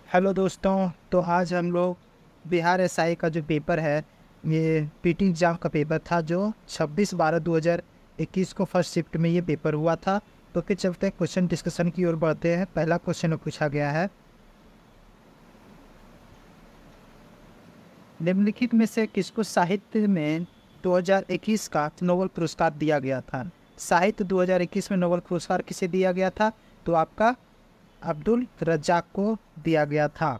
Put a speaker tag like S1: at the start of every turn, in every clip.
S1: Hello दोस्तों। तो आज हम लोग बिहार एसआई का जो पेपर है, ये पीटी एग्ज़ाम का पेपर था जो 26/12/2021 को फर्स्ट शिफ्ट में ये पेपर हुआ था। तो फिर चलते हैं क्वेश्चन डिस्कशन की ओर बढ़ते हैं। पहला क्वेश्चन पूछा गया है, निम्नलिखित में से किसको साहित्य में 2021 का नोबेल पुरस्कार दिया गया था। साहित्य 2021 में नोबेल पुरस्कार किसे दिया गया था? तो आपका अब्दुल रज्जाक को दिया गया था।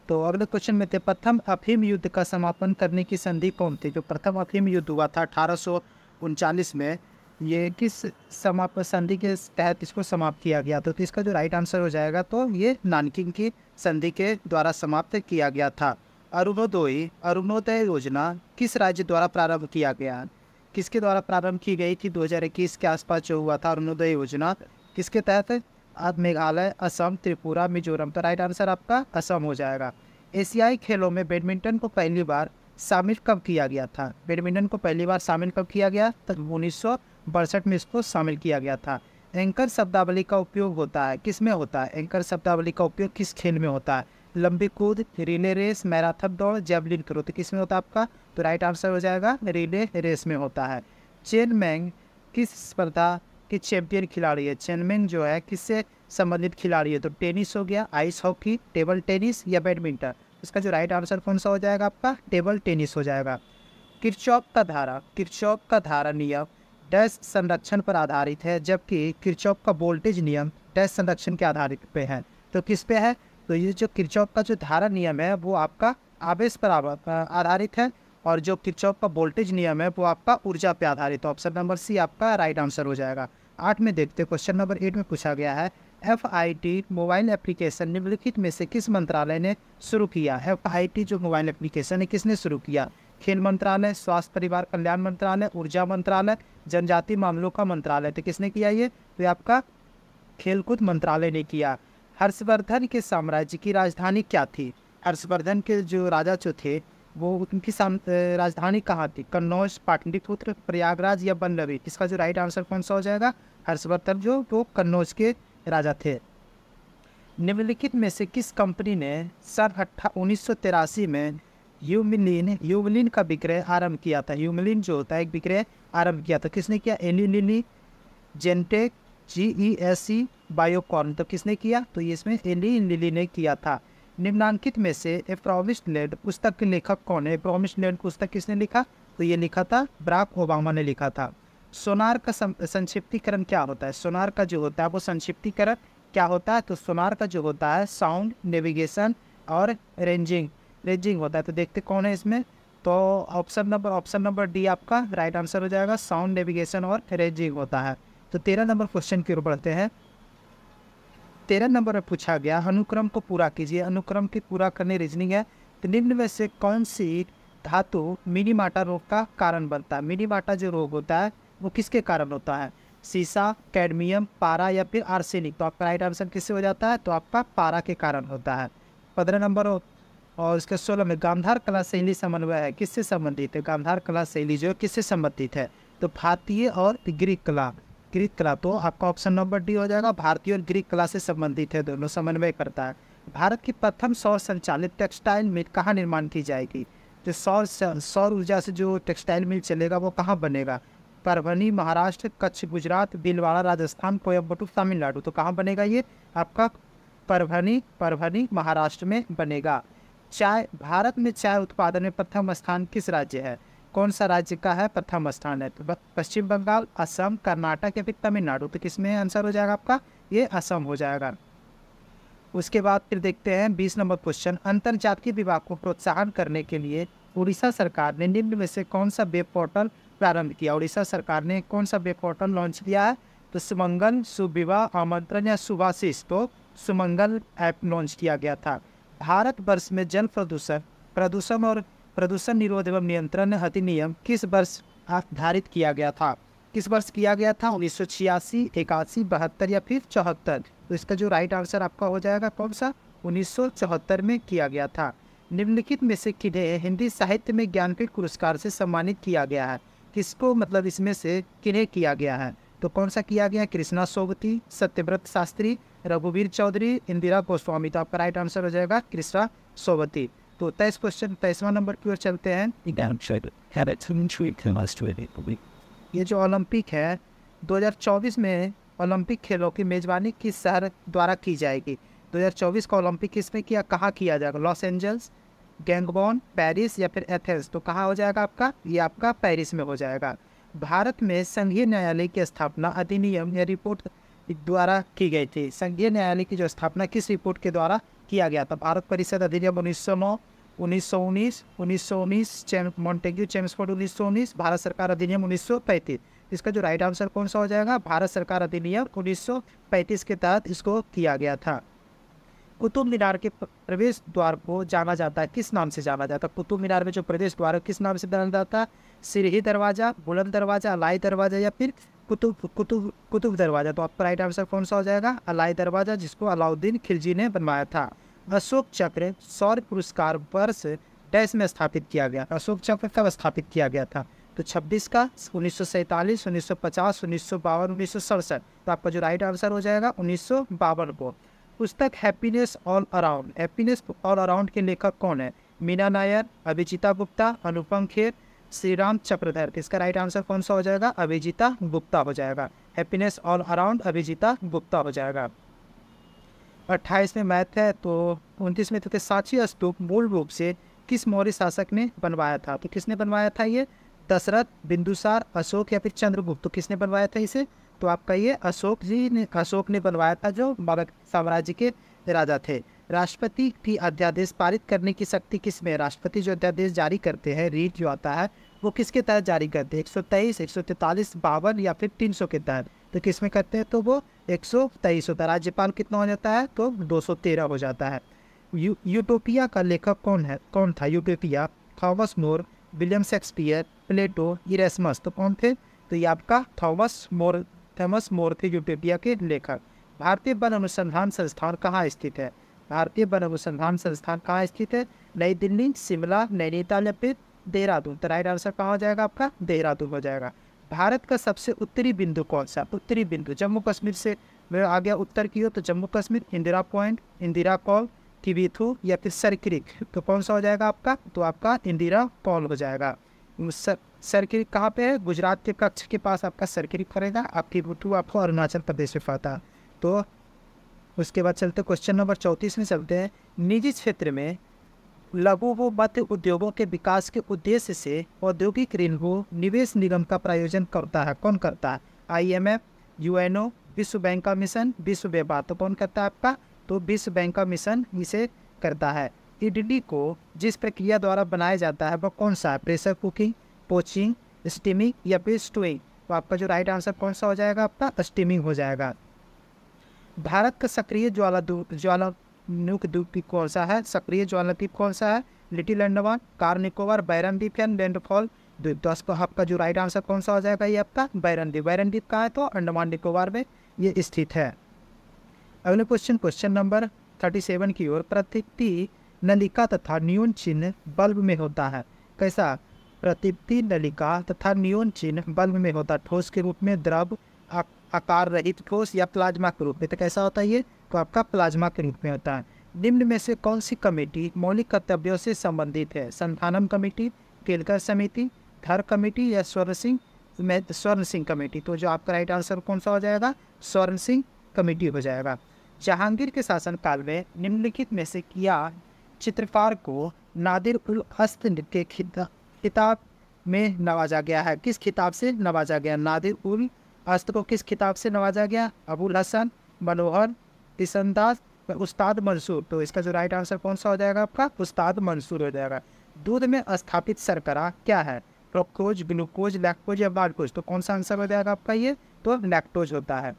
S1: तो अगले क्वेश्चन में थे, प्रथम अफीम युद्ध का समापन करने की संधि कौन थी? जो प्रथम अफीम युद्ध हुआ था 1839 में, ये किस समापन संधि के तहत इसको समाप्त किया गया? तो इसका जो राइट आंसर हो जाएगा, तो ये नानकिंग की संधि के द्वारा समाप्त किया गया था। अरुणोदय योजना किस राज्य द्वारा प्रारंभ किया गया? किसके द्वारा प्रारंभ की गई थी? 2021 के आसपास जो हुआ था अरुणोदय योजना, किसके तहत? अब मेघालय, असम, त्रिपुरा, मिजोरम। तो राइट आंसर आपका असम हो जाएगा। एशियाई खेलों में बैडमिंटन को पहली बार शामिल कब किया गया था? बैडमिंटन को पहली बार शामिल कब किया गया? तो 1962 में इसको शामिल किया गया था। एंकर शब्दावली का उपयोग होता है किस में होता है? एंकर शब्दावली का उपयोग किस खेल में होता है? लंबी कूद, रिले रेस, मैराथन दौड़, जेवलिन थ्रो। तो किस में होता है आपका? तो राइट आंसर हो जाएगा रिले रेस में होता है। चेन मैंग किस स्पर्धा कि चैंपियन खिलाड़ी है? चेनमेंग जो है किससे संबंधित खिलाड़ी है? तो टेनिस हो गया, आइस हॉकी, टेबल टेनिस या बैडमिंटन। इसका जो राइट आंसर कौन सा हो जाएगा आपका? टेबल टेनिस हो जाएगा। किरचॉफ का धारा नियम डैश संरक्षण पर आधारित है, जबकि किरचॉफ का वोल्टेज नियम डैश संरक्षण के आधारित पे है। तो किस पे है? तो ये जो किरचॉफ का जो धारा नियम है वो आपका आवेश पर आधारित है, और जो किरचॉफ का वोल्टेज नियम है वो आपका ऊर्जा पे आधारित है। ऑप्शन नंबर सी आपका राइट आंसर हो जाएगा। 8 में देखते, क्वेश्चन नंबर 8 में पूछा गया है, FIT मोबाइल एप्लीकेशन निम्नलिखित में से किस मंत्रालय ने शुरू किया? FIT जो मोबाइल एप्लीकेशन है किसने शुरू किया? खेल मंत्रालय, स्वास्थ्य परिवार कल्याण मंत्रालय, ऊर्जा मंत्रालय, जनजातीय मामलों का मंत्रालय। तो किसने किया ये? तो आपका खेलकूद मंत्रालय ने किया। हर्षवर्धन के साम्राज्य की राजधानी क्या थी? हर्षवर्धन के जो राजा जो थे वो उनकी राजधानी कहाँ थी? कन्नौज, पाटलिपुत्र, प्रयागराज या बल्लभी। इसका जो राइट आंसर कौन सा हो जाएगा? हर्षवर्धन जो वो कन्नौज के राजा थे। निम्नलिखित में से किस कंपनी ने सन 1983 में ह्यूमिलिन का विक्रय आरंभ किया था? ह्यूमिलिन जो होता है एक विक्रय आरंभ किया था। किसने किया? Eli Lilly, Genentech, GESC, Biocon. तो किसने किया? तो ये इसमें एली लिली ने किया था। निम्नांकित में से ए प्रॉमिस्ड लैंड पुस्तक के लेखक कौन है? प्रॉमिस्ड लैंड पुस्तक किसने लिखा? तो ये लिखा था बराक ओबामा ने लिखा था। सोनार का संक्षिप्तीकरण क्या होता है? सोनार का जो होता है वो संक्षिप्तीकरण क्या होता है? तो सोनार का जो होता है साउंड, नेविगेशन और रेंजिंग होता है। तो देखते कौन है इसमें? तो ऑप्शन नंबर डी आपका राइट आंसर हो जाएगा। साउंड, नेविगेशन और रेंजिंग होता है। तो 13 नंबर क्वेश्चन की ओर बढ़ते हैं। 13 नंबर में पूछा गया, अनुक्रम को पूरा कीजिए। अनुक्रम के पूरा करने रीजनिंग है। तो निम्न में से कौन सी धातु मिनीमाटा रोग का कारण बनता है? मिनीमाटा जो रोग होता है वो किसके कारण होता है? सीसा, कैडमियम, पारा या फिर आर्सेनिक। तो आपका राइट आंसर किससे हो जाता है? तो आपका पारा के कारण होता है। 15 नंबर और इसके 16 में गांधार कला शैली समन्वय है किससे संबंधित है? गांधार कला शैली जो किससे संबंधित है? तो भारतीय और ग्रीक कला। तो आपका ऑप्शन नंबर डी हो जाएगा। भारतीय और ग्रीक कला से संबंधित है, दोनों समन्वय करता है। भारत की प्रथम सौर संचालित टेक्सटाइल मिल कहाँ निर्माण की जाएगी? तो सौर ऊर्जा से जो टेक्सटाइल मिल चलेगा वो कहाँ बनेगा? परभनी, महाराष्ट्र, कच्छ, गुजरात, भीलवाड़ा, राजस्थान, कोयम्बटूर, तमिलनाडु। तो कहाँ बनेगा ये? आपका परभनी महाराष्ट्र में बनेगा। चाय, भारत में चाय उत्पादन में प्रथम स्थान किस राज्य है? कौन सा राज्य का है प्रथम स्थान है? तो पश्चिम बंगाल, असम, कर्नाटक या फिर तमिलनाडु। तो किसमें आंसर हो जाएगा आपका? ये असम हो जाएगा। उसके बाद फिर देखते हैं 20 नंबर क्वेश्चन, अंतर्जातीय विवाह को प्रोत्साहन करने के लिए उड़ीसा सरकार ने निम्न में से कौन सा वेब पोर्टल प्रारंभ किया? उड़ीसा सरकार ने कौन सा वेब पोर्टल लॉन्च किया है? तो सुमंगल, शुभविवाह, आमंत्रण या शुभाशीष। तो सुमंगल ऐप लॉन्च किया गया था। भारतवर्ष में जल प्रदूषण निरोध एवं नियंत्रण अधिनियम किस वर्ष आधारित किया गया था? किस वर्ष किया गया था? 1986, 81, 72 या फिर 74। तो इसका जो राइट आंसर आपका हो जाएगा कौन सा? 1974 में किया गया था। निम्नलिखित में से किन्हें हिंदी साहित्य में ज्ञानपीठ पुरस्कार से सम्मानित किया गया है? किसको मतलब इसमें से किन्हें किया गया है? तो कौन सा किया गया? कृष्णा सोबती, सत्यव्रत शास्त्री, रघुवीर चौधरी, इंदिरा गोस्वामी। तो आपका राइट आंसर हो जाएगा कृष्णा सोबती। तो 23वां नंबर की ओर चलते हैं। ये जो ओलंपिक है 2024 में ओलंपिक खेलों की मेजबानी किस शहर द्वारा की जाएगी? 2024 का ओलंपिक किसमें किया, कहाँ किया जाएगा? लॉस एंजल्स, गैंगबॉन, पेरिस या फिर एथेंस। तो कहाँ हो जाएगा आपका? ये आपका पेरिस में हो जाएगा। भारत में संघीय न्यायालय की स्थापना अधिनियम या रिपोर्ट द्वारा की गई थी। संघीय न्यायालय की जो स्थापना किस रिपोर्ट के द्वारा किया गया था? भारत परिषद अधिनियम 1909, 1919 मॉन्टेग्यू चेम्सफोर्ड 1919, भारत सरकार अधिनियम 1935। इसका जो राइट आंसर कौन सा हो जाएगा? भारत सरकार अधिनियम 1935 के तहत इसको किया गया था। कुतुब मीनार के प्रवेश द्वार को जाना जाता है, किस नाम से जाना जाता है? कुतुब मीनार में जो प्रवेश द्वार है किस नाम से जाना जाता है? सीढ़ी दरवाज़ा, बुलंद दरवाज़ा, अलाई दरवाज़ा या फिर कुतुब दरवाज़ा। तो आपका राइट आंसर कौन सा हो जाएगा? अलाई दरवाज़ा, जिसको अलाउद्दीन खिलजी ने बनवाया था। अशोक चक्र शौर्य पुरस्कार वर्ष डैश में स्थापित किया गया? अशोक चक्र कब स्थापित किया गया था? तो 26 का, 1947, 1950, 1952, 1967। तो आपका जो राइट आंसर हो जाएगा 1952 को। पुस्तक happiness all around, happiness all around के लेखक कौन है? मीना नायर, अभिजीता गुप्ता, अनुपम खेर, श्रीराम चक्रधर। इसका राइट आंसर कौन सा हो जाएगा? अभिजीता गुप्ता हो जाएगा। हैप्पीनेस ऑल अराउंड अभिजीता गुप्ता हो जाएगा। 28 में मैथ है। तो 29 में थे सांची स्तूप मूल रूप से किस मौर्य शासक ने बनवाया था? तो किसने बनवाया था ये? दशरथ, बिंदुसार, अशोक या फिर चंद्रगुप्त। तो किसने बनवाया था इसे? तो आपका ये अशोक ने बनवाया था, जो मगध साम्राज्य के राजा थे। राष्ट्रपति की अध्यादेश पारित करने की शक्ति किसमें? राष्ट्रपति जो अध्यादेश जारी करते हैं, रीट जो आता है, वो किसके तहत जारी करते हैं? 123, 143, 52 या फिर 300 के तहत। तो किसमें करते हैं? तो वो 123 होता है। राज्यपाल कितना हो जाता है? तो 213 हो जाता है। यूटोपिया का लेखक कौन था? Utopia, Thomas More, William Shakespeare, Plato, Erasmus. तो कौन थे? तो ये आपका थॉमस मोर थे यूटोपिया के लेखक। भारतीय वन अनुसंधान संस्थान कहाँ स्थित है? भारतीय वन अनुसंधान संस्थान कहाँ स्थित है? नई दिल्ली, शिमला, नैनीताल या फिर देहरादून। तो राइट आंसर कहाँ हो जाएगा आपका? देहरादून हो जाएगा। भारत का सबसे उत्तरी बिंदु कौन सा? उत्तरी बिंदु जम्मू कश्मीर से आ गया उत्तर की ओर, तो जम्मू कश्मीर, इंदिरा पॉइंट, इंदिरा कॉल, किबीथू या फिर सरक्रिक। तो कौन सा हो जाएगा आपका? तो आपका इंदिरा कॉल हो जाएगा। सरक्रिक कहाँ पे है? गुजरात के कच्छ के पास आपका सरक्रिक पड़ेगा। आपकी किबीथू आपको अरुणाचल प्रदेश में पड़ता है। तो उसके बाद चलते क्वेश्चन नंबर 34 में चलते हैं। निजी क्षेत्र में लघु व मध्य उद्योगों के विकास के उद्देश्य से औद्योगिक ऋण व निवेश निगम का प्रायोजन करता है। कौन करता है? IMF, UNO, विश्व बैंक का मिशन, विश्व व्यापार। तो कौन करता है आपका? तो विश्व बैंक का मिशन इसे करता है। इडली को जिस प्रक्रिया द्वारा बनाया जाता है वह कौन सा है? प्रेशर कुकिंग, पोचिंग, स्टीमिंग या फिर स्टूइंग। तो आपका जो राइट आंसर कौन सा हो जाएगा? आपका स्टीमिंग हो जाएगा। भारत का सक्रिय ज्वालामुख द्वीप कौन सा है? सक्रिय ज्वालाद्वीप कौन सा है? लिटिल अंडमान, कार निकोबार, बैरन द्वीप या लैंडफॉल द्वीप। तो आपका जो राइट आंसर कौन सा हो जाएगा? ये आपका बैरन द्वीप। बैरन द्वीप कहाँ है? तो अंडमान निकोबार में ये स्थित है। अगले क्वेश्चन नंबर 37 की ओर। प्रतिप्ति नलिका तथा नियोन चिन्ह बल्ब में होता है। कैसा? प्रतिप्ति नलिका तथा नियोन चिन्ह बल्ब में होता है। ठोस के रूप में, द्रव, आकार रहित ठोस या प्लाज्मा के रूप में। तो कैसा होता है ये? तो आपका प्लाज्मा के रूप में होता है। निम्न में से कौन सी कमेटी मौलिक कर्तव्यों से संबंधित है? संथानम कमेटी, केलकर समिति, थर कमेटी या स्वर्ण सिंह कमेटी। तो जो आपका राइट आंसर कौन सा हो जाएगा? स्वर्ण सिंह कमेटी हो जाएगा। जहांगीर के शासनकाल में निम्नलिखित में से किया चित्रकार को नादिर उल हस्त के खिताब में नवाजा गया है? किस खिताब से नवाजा गया? नादिर उल हस्त को किस खिताब से नवाजा गया? अबुल हसन, मनोहर, तिसंदाज, उस्ताद मंसूर। तो इसका जो राइट आंसर कौन सा हो जाएगा आपका? उस्ताद मंसूर हो जाएगा। दूध में स्थापित शर्करा क्या है? फ्रुक्टोज, ग्लूकोज, लैक्टोज या माल्टोज। तो कौन सा आंसर हो जाएगा आपका? ये तो लैक्टोज होता है।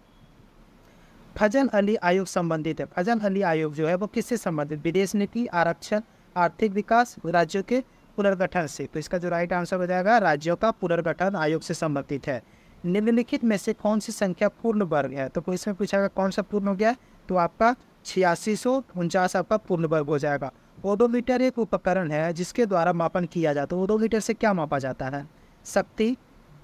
S1: फजल अली आयोग संबंधित है। फजल अली आयोग जो है वो किससे संबंधित? विदेश नीति, आरक्षण, आर्थिक विकास, राज्यों के पुनर्गठन से। तो इसका जो राइट आंसर हो जाएगा राज्यों का पुनर्गठन आयोग से संबंधित है। निम्नलिखित में से कौन सी संख्या पूर्ण वर्ग है? तो इसमें पूछा गया कौन सा पूर्ण हो गया? तो आपका 8649 आपका पूर्ण वर्ग हो जाएगा। ओडोमीटर एक उपकरण है जिसके द्वारा मापन किया जाता है। ओडोमीटर से क्या मापा जाता है? शक्ति,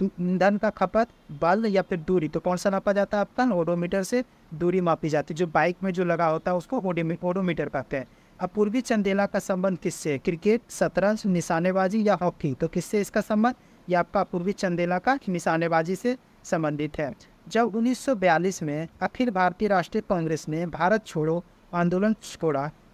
S1: ईंधन का खपत, बल या फिर दूरी, तो कौन सा नापा जाता है आपका? ओडोमीटर से दूरी मापी जाती है। जो बाइक में जो लगा होता है उसको ओडोमीटर कहते हैं। अब पूर्वी चंदेला का संबंध किससे है? क्रिकेट, शतरंज, निशानेबाजी या हॉकी? तो किससे इसका संबंध? ये आपका पूर्वी चंदेला का निशानेबाजी से संबंधित है। जब 1942 में अखिल भारतीय राष्ट्रीय कांग्रेस ने भारत छोड़ो आंदोलन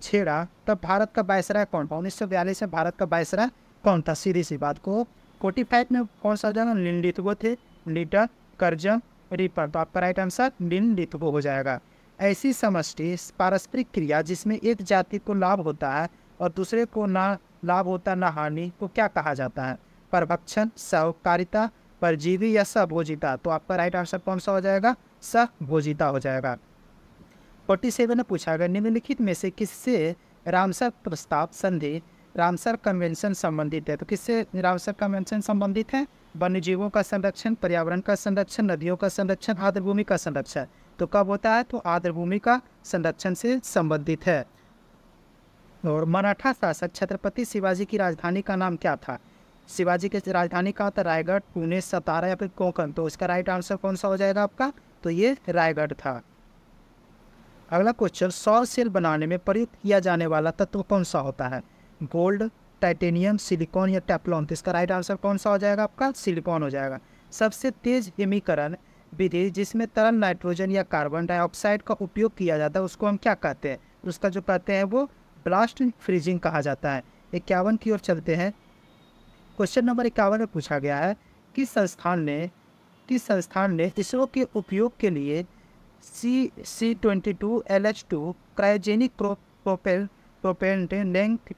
S1: छेड़ा तब भारत का वायसराय कौन था? 1942 में भारत का वायसराय कौन था? सीधी सी बात को 45 में कौन सा जगह? लिनलिथगो थे, लीटर, कर्जन, रिपर। तो आपका राइट आंसर लिनलिथगो हो जाएगा। ऐसी समष्टि पारस्परिक क्रिया जिसमें एक जाति को लाभ होता है और दूसरे को ना लाभ होता ना हानि को क्या कहा जाता है? परभक्षण, सहकारिता, परजीवी या सहभोजिता? तो आपका राइट आंसर कौन सा हो जाएगा? सहभोजिता हो जाएगा। 47 में पूछा गया निम्नलिखित में से किससे रामसर प्रस्ताव संधि, रामसर कन्वेंशन संबंधित है? तो किससे रामसर कन्वेंशन संबंधित है? वन्य जीवों का संरक्षण, पर्यावरण का संरक्षण, नदियों का संरक्षण, आर्द्रभूमि का संरक्षण। तो कब होता है? तो आर्द्रभूमि का संरक्षण से संबंधित है। और मराठा शासक छत्रपति शिवाजी की राजधानी का नाम क्या था? शिवाजी की राजधानी का था रायगढ़, पुणे, सतारा या फिर कोंकण? तो इसका राइट आंसर कौन सा हो जाएगा आपका? तो ये रायगढ़ था। अगला क्वेश्चन, सौर सेल बनाने में प्रयुक्त किया जाने वाला तत्व कौन सा होता है? गोल्ड, टाइटेनियम, सिलिकॉन या टेफ्लॉन? तो इसका राइट आंसर कौन सा हो जाएगा आपका? सिलिकॉन हो जाएगा। सबसे तेज हिमीकरण विधि जिसमें तरल नाइट्रोजन या कार्बन डाइऑक्साइड का उपयोग किया जाता है उसको हम क्या कहते हैं? उसका जो कहते हैं वो ब्लास्ट फ्रीजिंग कहा जाता है। 51 की ओर चलते हैं। क्वेश्चन नंबर 51 में पूछा गया है किस संस्थान ने इसरो के उपयोग के लिए C22 LH2 cryogenic propelled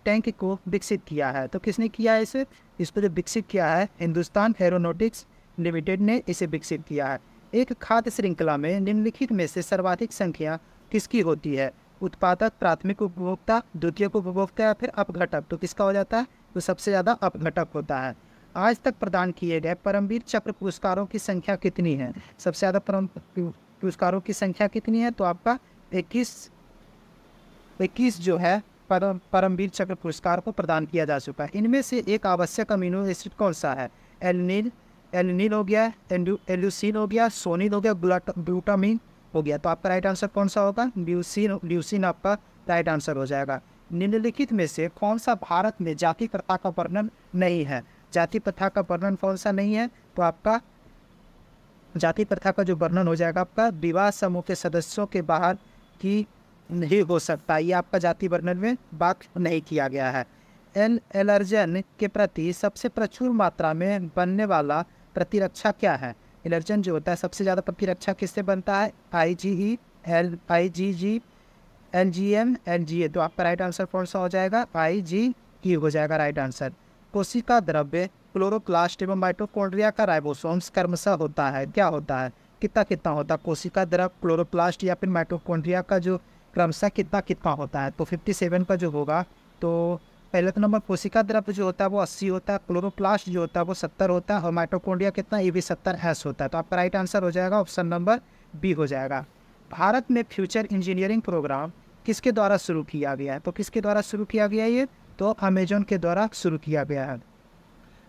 S1: tank को विकसित किया है? तो किसने किया है इसे? इसको जो विकसित किया है हिंदुस्तान एरोनॉटिक्स लिमिटेड ने इसे विकसित किया है। एक खाद्य श्रृंखला में निम्नलिखित में से सर्वाधिक संख्या किसकी होती है? उत्पादक, प्राथमिक उपभोक्ता, द्वितीयक उपभोक्ता या फिर अपघटक? तो किसका हो जाता है? तो सबसे ज़्यादा अपघटक होता है। आज तक प्रदान किए गए परमवीर चक्र पुरस्कारों की संख्या कितनी है? सबसे ज़्यादा पुरस्कारों की संख्या कितनी है? तो आपका 21 जो है परमवीर चक्र पुरस्कार को प्रदान किया जा चुका है। इनमें से एक आवश्यक अमीनो एसिड कौन सा है? एलिनिल हो गया, एल्यूसिन हो गया, सोनिल हो गया, ग्लूटामिन हो गया। तो आपका राइट आंसर कौन सा होगा? ल्यूसिन आपका राइट आंसर हो जाएगा। निम्नलिखित में से कौन सा भारत में जाति प्रथा का वर्णन नहीं है? जाति प्रथा का वर्णन कौन सा नहीं है? तो आपका जाति प्रथा का जो वर्णन हो जाएगा आपका विवाह समूह के सदस्यों के बाहर की नहीं हो सकता। ये आपका जाति वर्णन में बात नहीं किया गया है। एलर्जन के प्रति सबसे प्रचुर मात्रा में बनने वाला प्रतिरक्षा क्या है? एलर्जन जो होता है सबसे ज़्यादा प्रतिरक्षा किससे बनता है? IgE, IgG, LGM, LGA। तो आपका राइट आंसर कौन सा हो जाएगा? IgE हो जाएगा राइट आंसर। कोशिका द्रव्य, क्लोरोप्लास्ट एवं माइटोकॉन्ड्रिया का राइबोसोम्स क्रमशः होता है क्या होता है? कितना होता है? कोशिका द्रव्य, क्लोरोप्लास्ट या फिर माइटोकॉन्ड्रिया का जो क्रमशः कितना होता है? तो 57 का जो होगा तो पहले तो नंबर कोशिका द्रव्य जो होता है वो 80 होता है, क्लोरोप्लास्ट जो होता है वो 70 होता है और माइटोकॉन्ड्रिया कितना? ये भी 70S होता है। तो आपका राइट आंसर हो जाएगा ऑप्शन नंबर बी हो जाएगा। भारत में फ्यूचर इंजीनियरिंग प्रोग्राम किसके द्वारा शुरू किया गया है? तो किसके द्वारा शुरू किया गया ये? तो अमेजोन के द्वारा शुरू किया गया है।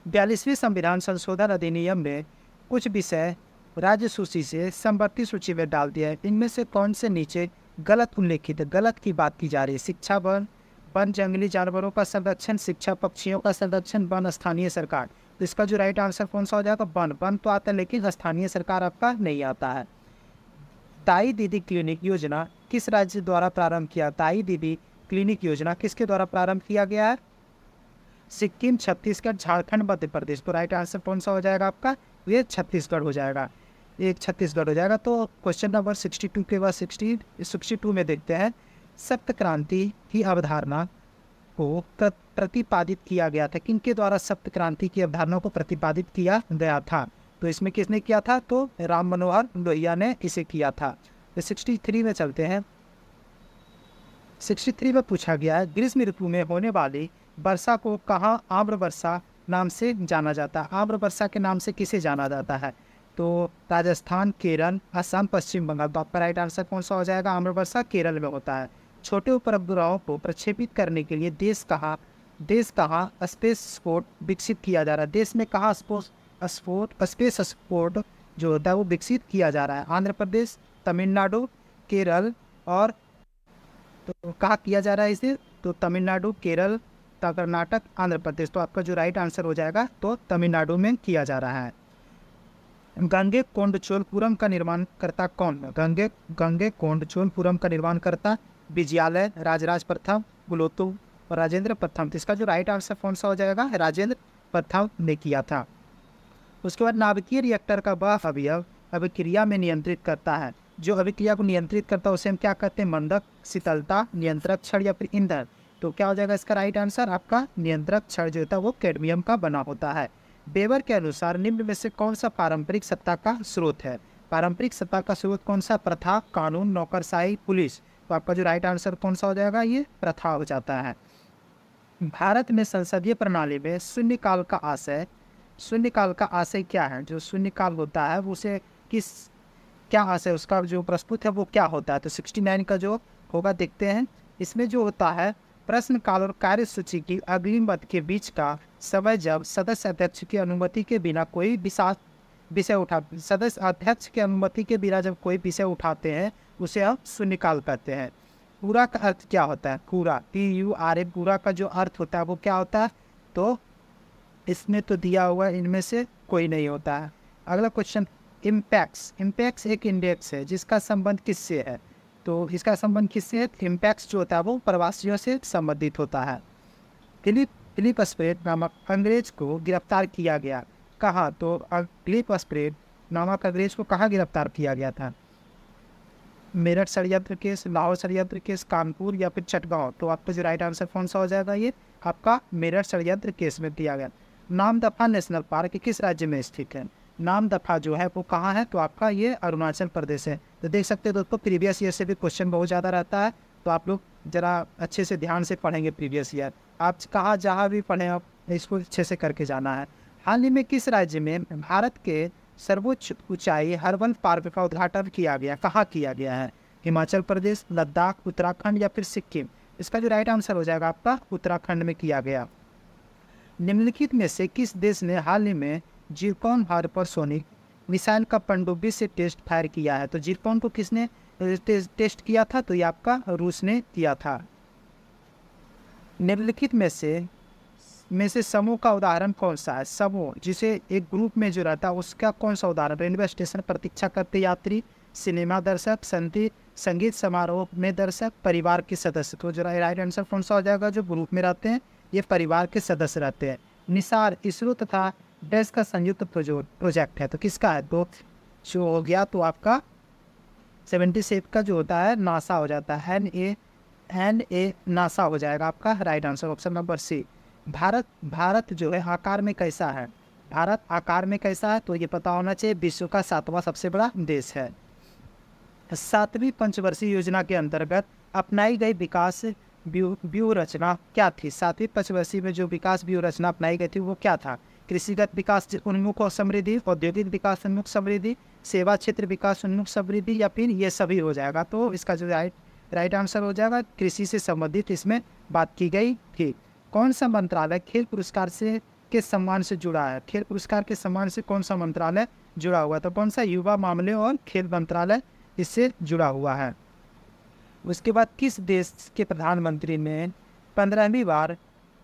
S1: 42वें संविधान संशोधन अधिनियम में कुछ विषय राज्य सूची से समवर्ती सूची में डाल दिया है। इनमें से कौन से नीचे गलत उल्लेखित है? गलत की बात की जा रही है। शिक्षा, वन जंगली जानवरों का संरक्षण, शिक्षा, पक्षियों का संरक्षण, वन, स्थानीय सरकार। तो इसका जो राइट आंसर कौन सा हो जाएगा? वन तो आता है लेकिन स्थानीय सरकार आपका नहीं आता है। ताई दीदी क्लिनिक योजना किस राज्य द्वारा प्रारंभ किया? ताई दीदी क्लिनिक योजना किसके द्वारा प्रारंभ किया गया है? सिक्किम, छत्तीसगढ़, झारखंड, मध्य प्रदेश। तो राइट आंसर कौन सा हो जाएगा आपका? ये छत्तीसगढ़ हो जाएगा। एक छत्तीसगढ़ हो जाएगा। तो क्वेश्चन नंबर 62 के बाद 62 में देखते हैं सप्त क्रांति की अवधारणा को प्रतिपादित किया गया था। किनके द्वारा सप्त क्रांति की अवधारणा को प्रतिपादित किया गया था? तो इसमें किसने किया था? तो राम मनोहर लोहिया ने इसे किया था। तो 63 में चलते हैं। 63 में पूछा गया है ग्रीष्म ऋतु में होने वाली वर्षा को कहाँ आम्र वर्षा नाम से जाना जाता है? आम्र वर्षा के नाम से किसे जाना जाता है? तो राजस्थान, केरल, असम, पश्चिम बंगाल। तो आपका राइट आंसर कौन सा हो जाएगा? आम्र वर्षा केरल में होता है। छोटे उपग्रहों को प्रक्षेपित करने के लिए देश कहाँ स्पेस स्पोर्ट विकसित किया जा रहा है? देश में कहाँ स्पेस सपोर्ट जो होता है वो विकसित किया जा रहा है। आंध्र प्रदेश, तमिलनाडु, केरल और तो कहाँ किया जा रहा है इसे? तो तमिलनाडु, केरल, कर्नाटक, आंध्र प्रदेश। तो आपका जो राइट आंसर हो जाएगा तो तमिलनाडु में किया जा रहा है। गंगे कोंडचोलपुरम का निर्माण करता कौन है? गंगे कोंडचोलपुरम का निर्माण करता विजयालय, राजराज प्रथम, गुलोतु और राजेंद्र प्रथम। तो इसका जो राइट आंसर कौन सा हो जाएगा? राजेंद्र प्रथम ने किया था। उसके बाद नाभिकीय रिएक्टर का वह अवयव अभिक्रिया में नियंत्रित करता है। जो अभिक्रिया को नियंत्रित करता है उसे हम क्या कहते हैं? मंदक, शीतलता, नियंत्रक छड़ या फिर ईंधन। तो क्या हो जाएगा इसका राइट आंसर? आपका नियंत्रक छड़ जो होता है वो कैडमियम का बना होता है। वेबर के अनुसार निम्न में से कौन सा पारंपरिक सत्ता का स्रोत है? पारंपरिक सत्ता का स्रोत कौन सा? प्रथा, कानून, नौकरशाही, पुलिस। तो आपका जो राइट आंसर कौन सा हो जाएगा? ये प्रथा हो जाता है। भारत में संसदीय प्रणाली में शून्यकाल का आशय क्या है? जो शून्यकाल होता है वो उसे क्या आशय उसका जो प्रस्तुत है वो क्या होता है? तो 69 का जो होगा देखते हैं। इसमें जो होता है प्रश्न काल और कार्य सूची की अगली मत के बीच का समय जब सदस्य अध्यक्ष की अनुमति के बिना कोई अध्यक्ष की अनुमति के बिना जब कोई विषय उठाते हैं उसे हम शून्यकाल कहते हैं। पूरा का अर्थ क्या होता है? पूरा, PURA, पूरा का जो अर्थ होता है वो क्या होता है? तो इसमें तो दिया हुआ इनमें से कोई नहीं होता है। अगला क्वेश्चन, इम्पैक्स एक इंडेक्स है जिसका संबंध किससे है? तो इसका संबंध किससे है? इम्पैक्स जो होता है वो प्रवासियों से संबंधित होता है। फिलिप स्प्रेड नामक अंग्रेज को गिरफ्तार किया गया कहाँ? तो फिलिप स्प्रेड नामक अंग्रेज को कहाँ गिरफ्तार किया गया था? मेरठ षड्यंत्र केस, लाहौर षड्यंत्र केस, कानपुर या फिर चटगांव। तो आपका जो राइट आंसर कौन सा हो जाएगा? ये आपका मेरठ षड्यंत्र केस में दिया गया। नामदफा नेशनल पार्क किस राज्य में स्थित है? नामदफा जो है वो कहाँ है? तो आपका ये अरुणाचल प्रदेश है। तो देख सकते हो दोस्तों प्रीवियस ईयर से भी क्वेश्चन बहुत ज़्यादा रहता है, तो आप लोग ज़रा अच्छे से ध्यान से पढ़ेंगे प्रीवियस ईयर। आप कहाँ जहाँ भी पढ़ें आप इसको अच्छे से करके जाना है। हाल ही में किस राज्य में भारत के सर्वोच्च ऊंचाई हर्बल पार्क का उद्घाटन किया गया? कहाँ किया गया है? हिमाचल प्रदेश, लद्दाख, उत्तराखंड या फिर सिक्किम। इसका जो राइट आंसर हो जाएगा आपका उत्तराखंड में किया गया। निम्नलिखित में से किस देश ने हाल ही में जिरकॉन हाइपरसोनिक मिसाइल का पनडुब्बी से टेस्ट फायर किया है? तो जिरकॉन को किसने टेस्ट किया था? तो ये आपका रूस ने किया था। निम्नलिखित में से समूह का उदाहरण कौन सा है? समूह जिसे एक ग्रुप में जो रहता है उसका कौन सा उदाहरण? रेलवे स्टेशन प्रतीक्षा करते यात्री, सिनेमा दर्शक, संगीत समारोह में दर्शक, परिवार के सदस्य। तो जो राइट आंसर कौन सा हो जाएगा? जो ग्रुप में रहते हैं ये परिवार के सदस्य रहते हैं। निसार इसरो तथा डैश का संयुक्त प्रोजेक्ट है, तो किसका है? तो जो हो गया तो आपका 77 का जो होता है नासा हो जाता है। NA नासा हो जाएगा आपका right answer, option number C। Bharat जो है आकार में कैसा है? भारत आकार में कैसा है? तो ये पता होना चाहिए, विश्व का 7वां सबसे बड़ा देश है। 7वीं पंचवर्षीय योजना के अंतर्गत अपनाई गई विकास व्यूह रचना क्या थी? 7वीं पंचवर्षीय में जो विकास व्यूह रचना अपनाई गई थी वो क्या था? कृषिगत विकास उन्मुख और समृद्धि, औद्योगिक विकास उन्मुख समृद्धि, सेवा क्षेत्र विकास उन्मुख समृद्धि या फिर ये सभी हो जाएगा? तो इसका जो राइट आंसर हो जाएगा कृषि से संबंधित इसमें बात की गई थी। कौन सा मंत्रालय खेल पुरस्कार के सम्मान से जुड़ा है? खेल पुरस्कार के सम्मान से कौन सा मंत्रालय जुड़ा हुआ? तो कौन सा? युवा मामले और खेल मंत्रालय इससे जुड़ा हुआ है। उसके बाद किस देश के प्रधानमंत्री ने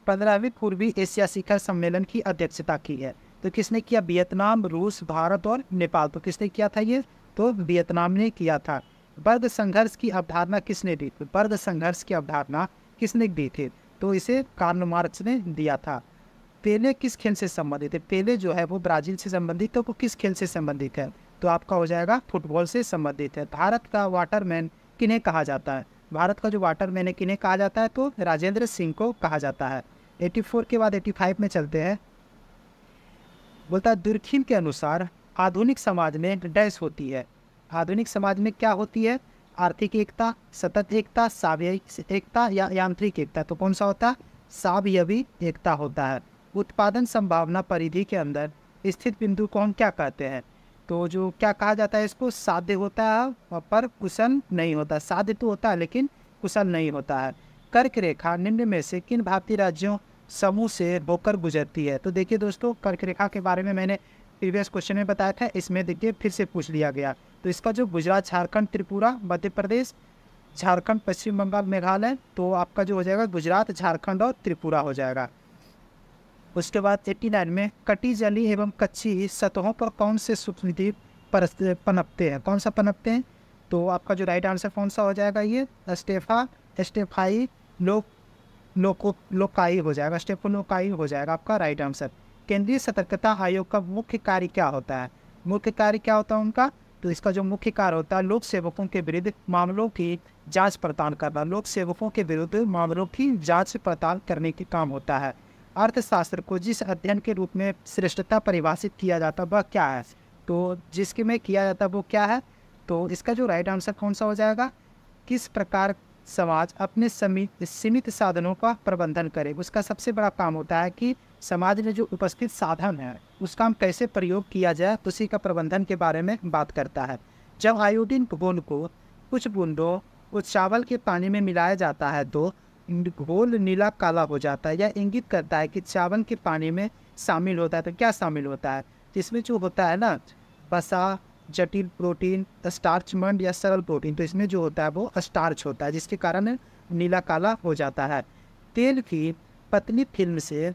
S1: 15वीं पूर्वी एशिया शिखर सम्मेलन की अध्यक्षता की है? तो किसने किया? वियतनाम, रूस, भारत और नेपाल। तो किसने किया था ये? तो वियतनाम ने किया था। वर्ग संघर्ष की अवधारणा किसने दी? तो वर्ग संघर्ष की अवधारणा किसने दी थी? तो इसे कार्ल मार्क्स ने दिया था। पेले किस खेल से संबंधित है? पेले जो है वो ब्राजील से संबंधित है। वो किस खेल से संबंधित है? तो आपका हो जाएगा फुटबॉल से संबंधित है। भारत का वाटरमैन किन्हें कहा जाता है? भारत का जो वाटरमैन है किन्हें कहा जाता है? तो राजेंद्र सिंह को कहा जाता है। 84 के बाद 85 में चलते हैं। बोलता है दुर्खिम के अनुसार आधुनिक समाज में डैश होती है। आधुनिक समाज में क्या होती है? आर्थिक एकता, सतत एकता, सावयविक एकता या यांत्रिक एकता। तो कौन सा होता है? सावयवी एकता होता है। उत्पादन संभावना परिधि के अंदर स्थित बिंदु को हम क्या कहते हैं? तो जो क्या कहा जाता है इसको? साध्य होता है पर कुशल नहीं होता। साध्य तो होता है लेकिन कुशल नहीं होता है। कर्क रेखा निम्न में से किन भारतीय राज्यों समूह से होकर गुजरती है? तो देखिए दोस्तों कर्क रेखा के बारे में मैंने प्रीवियस क्वेश्चन में बताया था, इसमें देखिए फिर से पूछ लिया गया। तो इसका जो गुजरात, झारखंड, त्रिपुरा, मध्य प्रदेश, झारखंड, पश्चिम बंगाल, मेघालय, तो आपका जो हो जाएगा गुजरात, झारखंड और त्रिपुरा हो जाएगा। उसके बाद 89 में कटी जली एवं कच्ची सतहों पर कौन से सूक्ष्मजीव पनपते हैं? कौन सा पनपते हैं? तो आपका जो राइट आंसर कौन सा हो जाएगा? ये स्टेफाई लोकाई हो जाएगा, स्टेफोलोकाई हो जाएगा आपका राइट आंसर। केंद्रीय सतर्कता आयोग का मुख्य कार्य क्या होता है? मुख्य कार्य क्या होता है उनका? तो इसका जो मुख्य कार्य होता है लोक सेवकों के विरुद्ध मामलों की जांच पड़ताल करना। लोक सेवकों के विरुद्ध मामलों की जांच पड़ताल करने के काम होता है। अर्थशास्त्र को जिस अध्ययन के रूप में श्रेष्ठता परिभाषित किया जाता है वह क्या है? तो जिसके में किया जाता है वो क्या है? तो इसका जो राइट आंसर कौन सा हो जाएगा? किस प्रकार समाज अपने सीमित साधनों का प्रबंधन करे। उसका सबसे बड़ा काम होता है कि समाज में जो उपस्थित साधन है उसका हम कैसे प्रयोग किया जाए, उसी का प्रबंधन के बारे में बात करता है। जब आयोडीन घोल को कुछ बूंदों उस चावल के पानी में मिलाया जाता है तो घोल नीला काला हो जाता है। यह इंगित करता है कि चावल के पानी में शामिल होता है। तो क्या शामिल होता है? इसमें जो होता है ना वसा, जटिल प्रोटीन, स्टार्चमंड या सरल प्रोटीन, तो इसमें जो होता है वो स्टार्च होता है, जिसके कारण नीला काला हो जाता है। तेल की पतली फिल्म से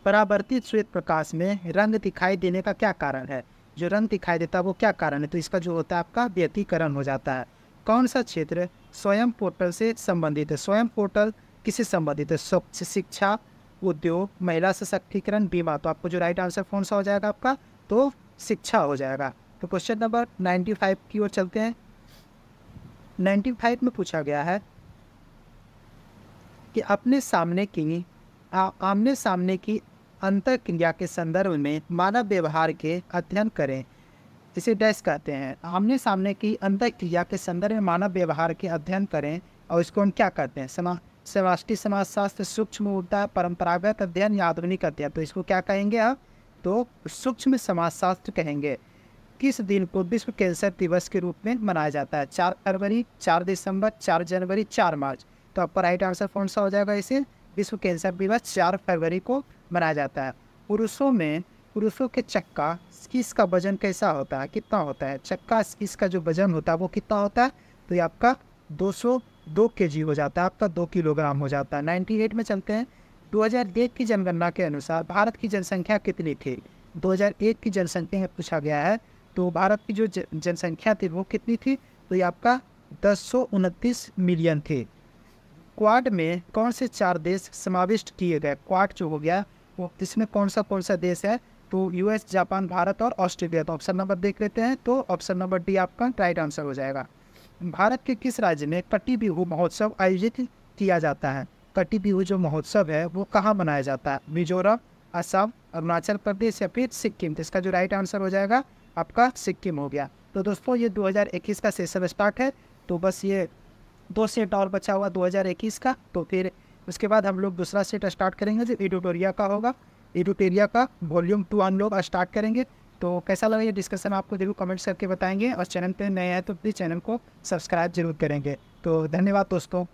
S1: परावर्तित श्वेत प्रकाश में रंग दिखाई देने का क्या कारण है? जो रंग दिखाई देता है वो क्या कारण है? तो इसका जो होता है आपका व्यतिकरण हो जाता है। कौन सा क्षेत्र स्वयं पोर्टल से संबंधित है? स्वयं पोर्टल किससे संबंधित है? स्वच्छ शिक्षा, उद्योग, महिला सशक्तिकरण, बीमा। तो आपको जो राइट आंसर कौन सा हो जाएगा आपका? तो शिक्षा हो जाएगा। तो क्वेश्चन नंबर 95 की ओर चलते हैं। 95 में पूछा गया है कि आमने सामने की अंतःक्रिया के संदर्भ में मानव व्यवहार के अध्ययन करें। इसे डैश कहते हैं। आमने सामने की अंतःक्रिया के संदर्भ में मानव व्यवहार के अध्ययन करें और इसको हम क्या कहते हैं? समष्टि समाजशास्त्र, सूक्ष्म मुद्दा, परंपरागत अध्ययन या आधुनिक अध्ययन। तो इसको क्या कहेंगे आप? तो सूक्ष्म समाजशास्त्र कहेंगे। किस दिन को विश्व कैंसर दिवस के रूप में मनाया जाता है? 4 फरवरी, 4 दिसंबर, 4 जनवरी, 4 मार्च। तो आपका राइट आंसर कौन सा हो जाएगा? इसे विश्व कैंसर दिवस 4 फरवरी को मनाया जाता है। पुरुषों के चक्का इसका वजन कैसा होता है? कितना होता है? चक्का इसका जो वजन होता है वो कितना होता है? तो ये आपका 202 kg हो जाता है, आपका 2 किलोग्राम हो जाता है। 98 में चलते हैं। 2001 की जनगणना के अनुसार भारत की जनसंख्या कितनी थी? 2001 की जनसंख्या पूछा गया है। तो भारत की जो जनसंख्या थी वो कितनी थी? तो ये आपका 1029 मिलियन थे। क्वाड में कौन से 4 देश समाविष्ट किए गए? क्वाड जो हो गया वो इसमें कौन सा देश है? तो यूएस, जापान, भारत और ऑस्ट्रेलिया। तो ऑप्शन नंबर देख लेते हैं। तो ऑप्शन नंबर डी आपका राइट आंसर हो जाएगा। भारत के किस राज्य में कटी बिहू महोत्सव आयोजित किया जाता है? कटी बिहू जो महोत्सव है वो कहाँ मनाया जाता है? मिजोरम, असम, अरुणाचल प्रदेश या फिर सिक्किम। तो इसका जो राइट आंसर हो जाएगा आपका सिक्किम हो गया। तो दोस्तों ये 2021 का सेशन स्टार्ट है। तो बस ये 2 सेट और बचा हुआ 2021 का। तो फिर उसके बाद हम लोग दूसरा सेट स्टार्ट करेंगे जो एडिटोरिया का होगा। एडिटोरिया का वॉल्यूम 2 हम लोग स्टार्ट करेंगे। तो कैसा लगा ये डिस्कशन आपको जरूर कमेंट्स करके बताएंगे और चैनल पे नए हैं तो प्लीज़ चैनल को सब्सक्राइब जरूर करेंगे। तो धन्यवाद दोस्तों।